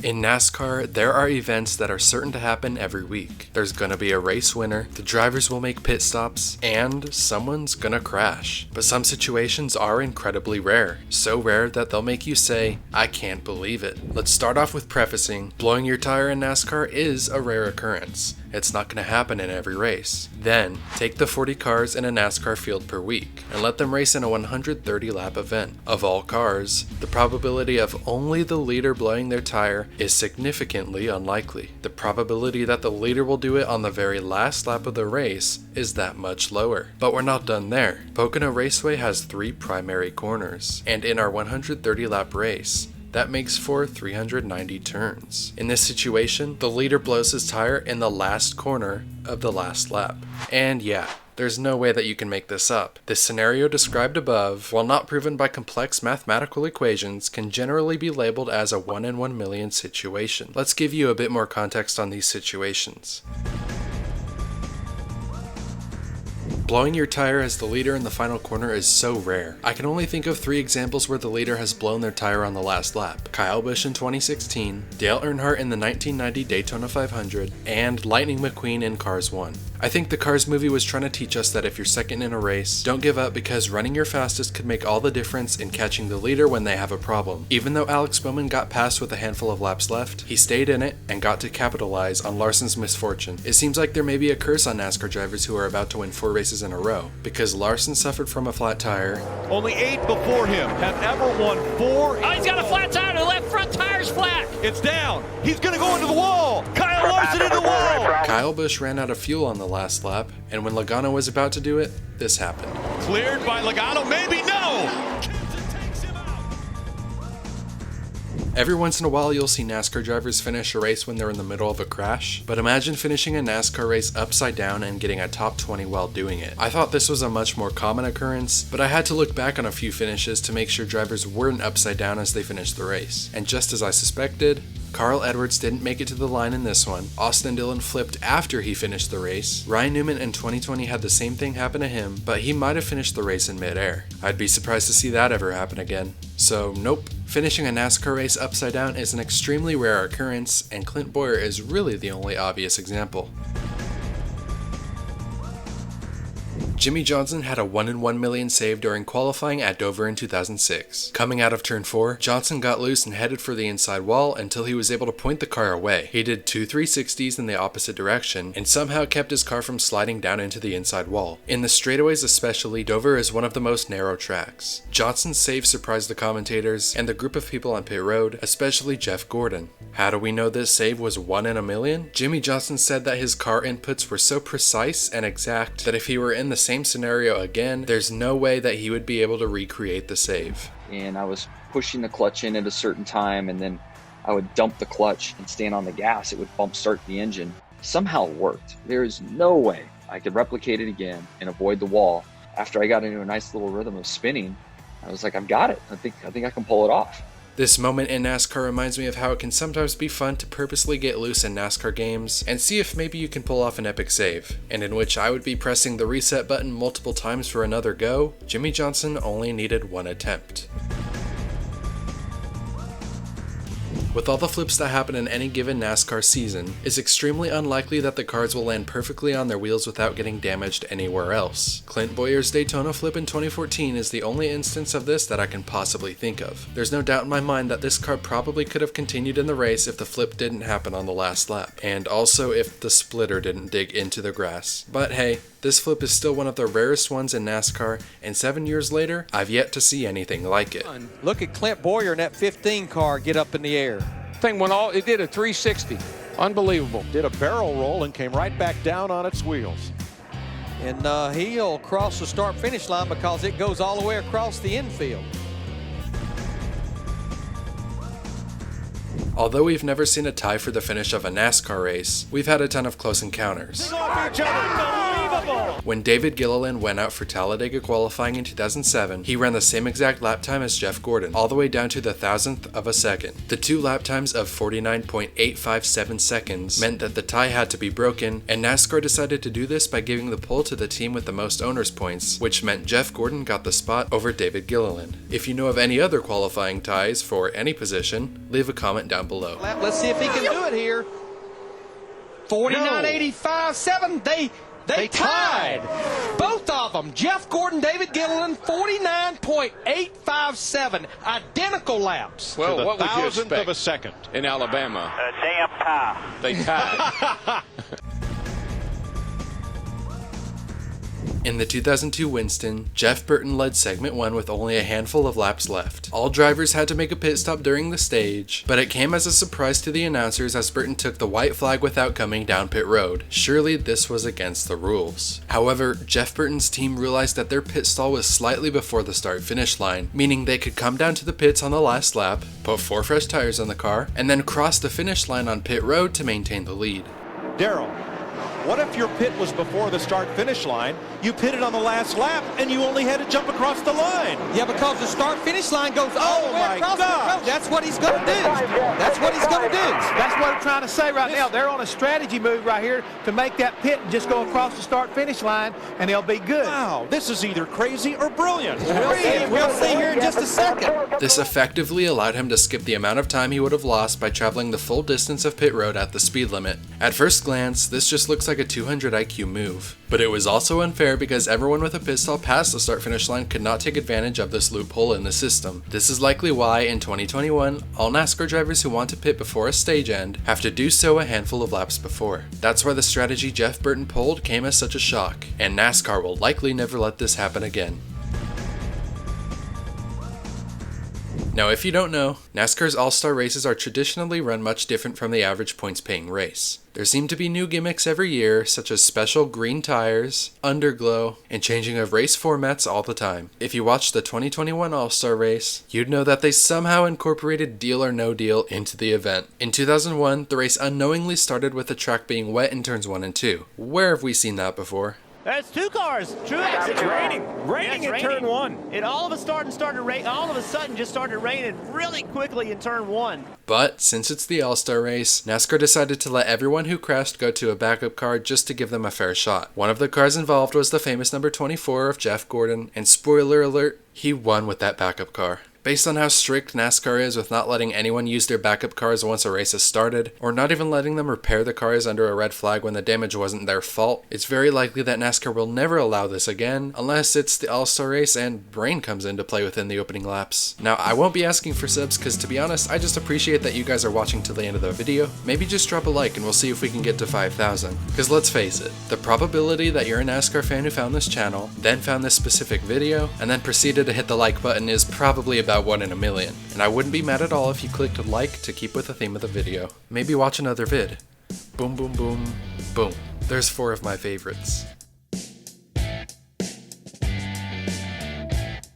In NASCAR, there are events that are certain to happen every week. There's gonna be a race winner, the drivers will make pit stops, and someone's gonna crash. But some situations are incredibly rare, so rare that they'll make you say, I can't believe it. Let's start off with prefacing, blowing your tire in NASCAR is a rare occurrence. It's not going to happen in every race. Then, take the 40 cars in a NASCAR field per week, and let them race in a 130-lap event. Of all cars, the probability of only the leader blowing their tire is significantly unlikely. The probability that the leader will do it on the very last lap of the race is that much lower. But we're not done there. Pocono Raceway has 3 primary corners, and in our 130-lap race, that makes for 390 turns. In this situation, the leader blows his tire in the last corner of the last lap. And yeah, there's no way that you can make this up. This scenario described above, while not proven by complex mathematical equations, can generally be labeled as a 1 in 1 million situation. Let's give you a bit more context on these situations. Blowing your tire as the leader in the final corner is so rare. I can only think of 3 examples where the leader has blown their tire on the last lap. Kyle Busch in 2016, Dale Earnhardt in the 1990 Daytona 500, and Lightning McQueen in Cars 1. I think the Cars movie was trying to teach us that if you're second in a race, don't give up because running your fastest could make all the difference in catching the leader when they have a problem. Even though Alex Bowman got past with a handful of laps left, he stayed in it and got to capitalize on Larson's misfortune. It seems like there may be a curse on NASCAR drivers who are about to win 4 races in a row, because Larson suffered from a flat tire. Only 8 before him have ever won 4. Oh, he's got a flat tire. The left front tire's flat. It's down. He's going to go into the wall. Kyle Larson into the wall. Kyle Busch ran out of fuel on the last lap, and when Logano was about to do it, this happened. Cleared by Logano. Maybe no. Every once in a while you'll see NASCAR drivers finish a race when they're in the middle of a crash, but imagine finishing a NASCAR race upside down and getting a top 20 while doing it. I thought this was a much more common occurrence, but I had to look back on a few finishes to make sure drivers weren't upside down as they finished the race. And just as I suspected, Carl Edwards didn't make it to the line in this one. Austin Dillon flipped after he finished the race. Ryan Newman in 2020 had the same thing happen to him, but he might have finished the race in midair. I'd be surprised to see that ever happen again. So nope. Finishing a NASCAR race upside down is an extremely rare occurrence, and Clint Bowyer is really the only obvious example. Jimmie Johnson had a 1 in 1 million save during qualifying at Dover in 2006. Coming out of turn 4, Johnson got loose and headed for the inside wall until he was able to point the car away. He did 2 360s in the opposite direction and somehow kept his car from sliding down into the inside wall. In the straightaways especially, Dover is one of the most narrow tracks. Johnson's save surprised the commentators and the group of people on pit road, especially Jeff Gordon. How do we know this save was 1 in a million? Jimmie Johnson said that his car inputs were so precise and exact that if he were in the same scenario again, there's no way that he would be able to recreate the save. And I was pushing the clutch in at a certain time, and then I would dump the clutch and stand on the gas. It would bump start the engine. Somehow it worked. There is no way I could replicate it again and avoid the wall. After I got into a nice little rhythm of spinning, I was like, I've got it. I think I can pull it off. This moment in NASCAR reminds me of how it can sometimes be fun to purposely get loose in NASCAR games and see if maybe you can pull off an epic save, and in which I would be pressing the reset button multiple times for another go. Jimmie Johnson only needed 1 attempt. With all the flips that happen in any given NASCAR season, it's extremely unlikely that the cars will land perfectly on their wheels without getting damaged anywhere else. Clint Bowyer's Daytona flip in 2014 is the only instance of this that I can possibly think of. There's no doubt in my mind that this car probably could have continued in the race if the flip didn't happen on the last lap, and also if the splitter didn't dig into the grass. But hey, this flip is still one of the rarest ones in NASCAR, and 7 years later, I've yet to see anything like it. Look at Clint Bowyer in that 15 car get up in the air. Thing went all, it did a 360. Unbelievable. Did a barrel roll and came right back down on its wheels. And he'll cross the start-finish line because it goes all the way across the infield. Although we've never seen a tie for the finish of a NASCAR race, we've had a ton of close encounters. When David Gilliland went out for Talladega qualifying in 2007, he ran the same exact lap time as Jeff Gordon, all the way down to the 1,000th of a second. The 2 lap times of 49.857 seconds meant that the tie had to be broken, and NASCAR decided to do this by giving the pole to the team with the most owners points, which meant Jeff Gordon got the spot over David Gilliland. If you know of any other qualifying ties for any position, leave a comment down down below. Let's see if he can do it here. 49.85.7. They tied. Both of them. Jeff Gordon, David Gilliland, 49.857. Identical laps. Well, to the what would you thousandth expect of a second. in Alabama? Damn tie. They tied. In the 2002 Winston, Jeff Burton led segment 1 with only a handful of laps left. All drivers had to make a pit stop during the stage, but it came as a surprise to the announcers as Burton took the white flag without coming down pit road. Surely this was against the rules. However, Jeff Burton's team realized that their pit stall was slightly before the start-finish line, meaning they could come down to the pits on the last lap, put 4 fresh tires on the car, and then cross the finish line on pit road to maintain the lead. Daryl, what if your pit was before the start-finish line, you pitted on the last lap, and you only had to jump across the line? Yeah, because the start-finish line goes all the way across the road. That's what he's going to do. That's what he's going to do. That's what I'm trying to say right now. They're on a strategy move right here to make that pit and just go across the start-finish line, and they'll be good. Wow, this is either crazy or brilliant. We'll see here in just a second. This effectively allowed him to skip the amount of time he would have lost by traveling the full distance of pit road at the speed limit. At first glance, this just looks like a 200 IQ move. But it was also unfair because everyone with a pit stall past the start-finish line could not take advantage of this loophole in the system. This is likely why, in 2021, all NASCAR drivers who want to pit before a stage end have to do so a handful of laps before. That's why the strategy Jeff Burton pulled came as such a shock, and NASCAR will likely never let this happen again. Now, if you don't know, NASCAR's all-star races are traditionally run much different from the average points-paying race. There seem to be new gimmicks every year, such as special green tires, underglow, and changing of race formats all the time. If you watched the 2021 All-Star race, you'd know that they somehow incorporated Deal or No Deal into the event. In 2001, the race unknowingly started with the track being wet in turns 1 and 2. Where have we seen that before? That's 2 cars. Truex. It's raining. Raining in turn 1. It all of a sudden started raining really quickly in turn 1. But since it's the All-Star race, NASCAR decided to let everyone who crashed go to a backup car just to give them a fair shot. One of the cars involved was the famous number 24 of Jeff Gordon, and spoiler alert, he won with that backup car. Based on how strict NASCAR is with not letting anyone use their backup cars once a race has started, or not even letting them repair the cars under a red flag when the damage wasn't their fault, it's very likely that NASCAR will never allow this again, unless it's the All-Star race and rain comes into play within the opening laps. Now, I won't be asking for subs because, to be honest, I just appreciate that you guys are watching till the end of the video. Maybe just drop a like and we'll see if we can get to 5,000. Because let's face it, the probability that you're a NASCAR fan who found this channel, then found this specific video, and then proceeded to hit the like button is probably about 1 in a million. And I wouldn't be mad at all if you clicked like to keep with the theme of the video. Maybe watch another vid. Boom, boom, boom, boom. There's 4 of my favorites.